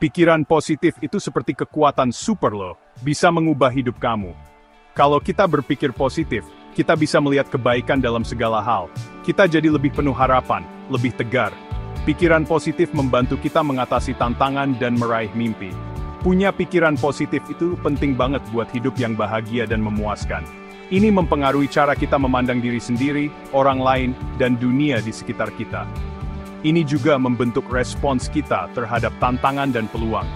Pikiran positif itu seperti kekuatan super loh, bisa mengubah hidup kamu. Kalau kita berpikir positif, kita bisa melihat kebaikan dalam segala hal. Kita jadi lebih penuh harapan, lebih tegar. Pikiran positif membantu kita mengatasi tantangan dan meraih mimpi. Punya pikiran positif itu penting banget buat hidup yang bahagia dan memuaskan. Ini mempengaruhi cara kita memandang diri sendiri, orang lain, dan dunia di sekitar kita. Ini juga membentuk respons kita terhadap tantangan dan peluang.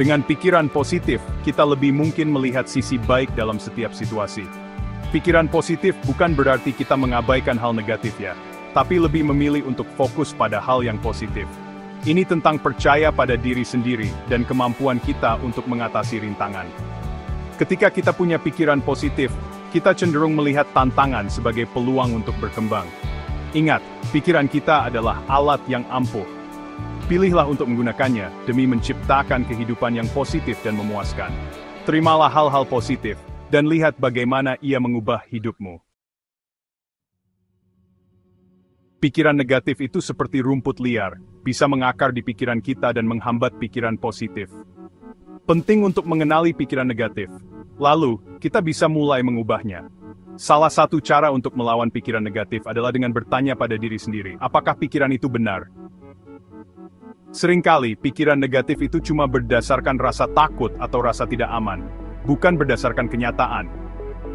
Dengan pikiran positif, kita lebih mungkin melihat sisi baik dalam setiap situasi. Pikiran positif bukan berarti kita mengabaikan hal negatif ya, tapi lebih memilih untuk fokus pada hal yang positif. Ini tentang percaya pada diri sendiri dan kemampuan kita untuk mengatasi rintangan. Ketika kita punya pikiran positif, kita cenderung melihat tantangan sebagai peluang untuk berkembang. Ingat, pikiran kita adalah alat yang ampuh. Pilihlah untuk menggunakannya demi menciptakan kehidupan yang positif dan memuaskan. Terimalah hal-hal positif, dan lihat bagaimana ia mengubah hidupmu. Pikiran negatif itu seperti rumput liar, bisa mengakar di pikiran kita dan menghambat pikiran positif. Penting untuk mengenali pikiran negatif. Lalu, kita bisa mulai mengubahnya. Salah satu cara untuk melawan pikiran negatif adalah dengan bertanya pada diri sendiri, apakah pikiran itu benar? Seringkali, pikiran negatif itu cuma berdasarkan rasa takut atau rasa tidak aman, bukan berdasarkan kenyataan.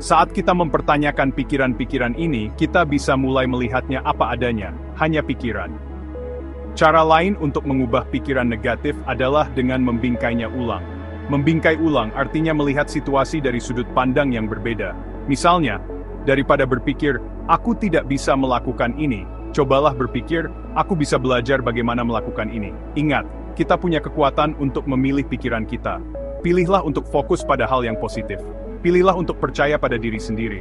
Saat kita mempertanyakan pikiran-pikiran ini, kita bisa mulai melihatnya apa adanya, hanya pikiran. Cara lain untuk mengubah pikiran negatif adalah dengan membingkainya ulang. Membingkai ulang artinya melihat situasi dari sudut pandang yang berbeda. Misalnya, daripada berpikir, aku tidak bisa melakukan ini, cobalah berpikir, aku bisa belajar bagaimana melakukan ini. Ingat, kita punya kekuatan untuk memilih pikiran kita. Pilihlah untuk fokus pada hal yang positif. Pilihlah untuk percaya pada diri sendiri.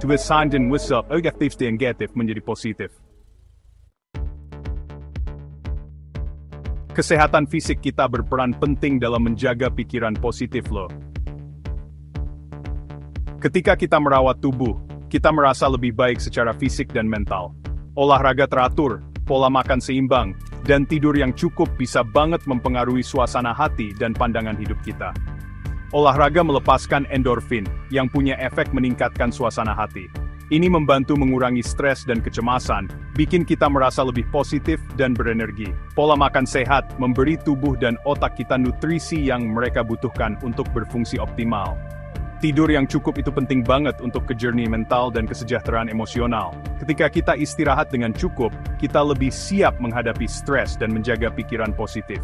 Tulisan dan wisel negatif dan negatif menjadi positif. Kesehatan fisik kita berperan penting dalam menjaga pikiran positif loh. Ketika kita merawat tubuh, kita merasa lebih baik secara fisik dan mental. Olahraga teratur, pola makan seimbang, dan tidur yang cukup bisa banget mempengaruhi suasana hati dan pandangan hidup kita. Olahraga melepaskan endorfin, yang punya efek meningkatkan suasana hati. Ini membantu mengurangi stres dan kecemasan, bikin kita merasa lebih positif dan berenergi. Pola makan sehat memberi tubuh dan otak kita nutrisi yang mereka butuhkan untuk berfungsi optimal. Tidur yang cukup itu penting banget untuk kejernih mental dan kesejahteraan emosional. Ketika kita istirahat dengan cukup, kita lebih siap menghadapi stres dan menjaga pikiran positif.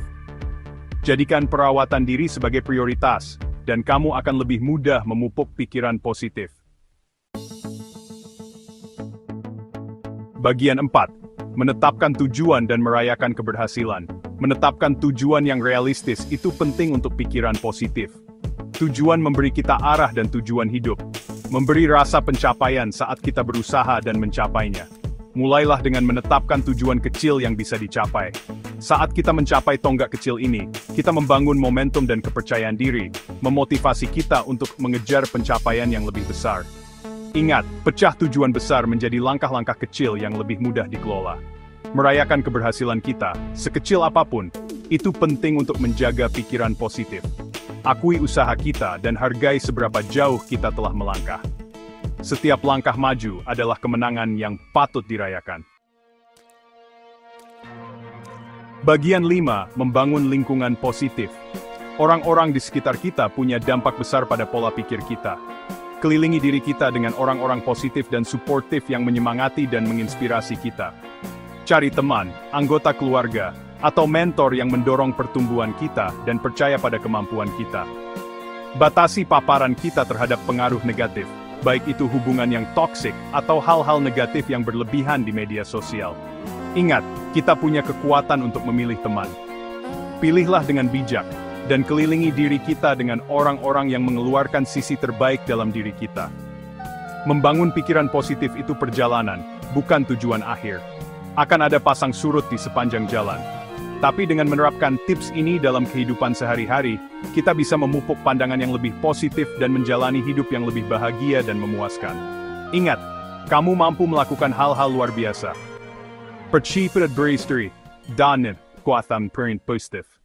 Jadikan perawatan diri sebagai prioritas, dan kamu akan lebih mudah memupuk pikiran positif. Bagian 4. Menetapkan tujuan dan merayakan keberhasilan. Menetapkan tujuan yang realistis itu penting untuk pikiran positif. Tujuan memberi kita arah dan tujuan hidup. Memberi rasa pencapaian saat kita berusaha dan mencapainya. Mulailah dengan menetapkan tujuan kecil yang bisa dicapai. Saat kita mencapai tonggak kecil ini, kita membangun momentum dan kepercayaan diri, memotivasi kita untuk mengejar pencapaian yang lebih besar. Ingat, pecah tujuan besar menjadi langkah-langkah kecil yang lebih mudah dikelola. Merayakan keberhasilan kita, sekecil apapun, itu penting untuk menjaga pikiran positif. Akui usaha kita dan hargai seberapa jauh kita telah melangkah. Setiap langkah maju adalah kemenangan yang patut dirayakan. Bagian 5. Membangun lingkungan positif. Orang-orang di sekitar kita punya dampak besar pada pola pikir kita. Kelilingi diri kita dengan orang-orang positif dan suportif yang menyemangati dan menginspirasi kita. Cari teman, anggota keluarga, atau mentor yang mendorong pertumbuhan kita dan percaya pada kemampuan kita. Batasi paparan kita terhadap pengaruh negatif, baik itu hubungan yang toksik atau hal-hal negatif yang berlebihan di media sosial. Ingat, kita punya kekuatan untuk memilih teman. Pilihlah dengan bijak, dan kelilingi diri kita dengan orang-orang yang mengeluarkan sisi terbaik dalam diri kita. Membangun pikiran positif itu perjalanan, bukan tujuan akhir. Akan ada pasang surut di sepanjang jalan. Tapi dengan menerapkan tips ini dalam kehidupan sehari-hari, kita bisa memupuk pandangan yang lebih positif dan menjalani hidup yang lebih bahagia dan memuaskan. Ingat, kamu mampu melakukan hal-hal luar biasa. Percaya pada diri sendiri, dan kekuatan positif.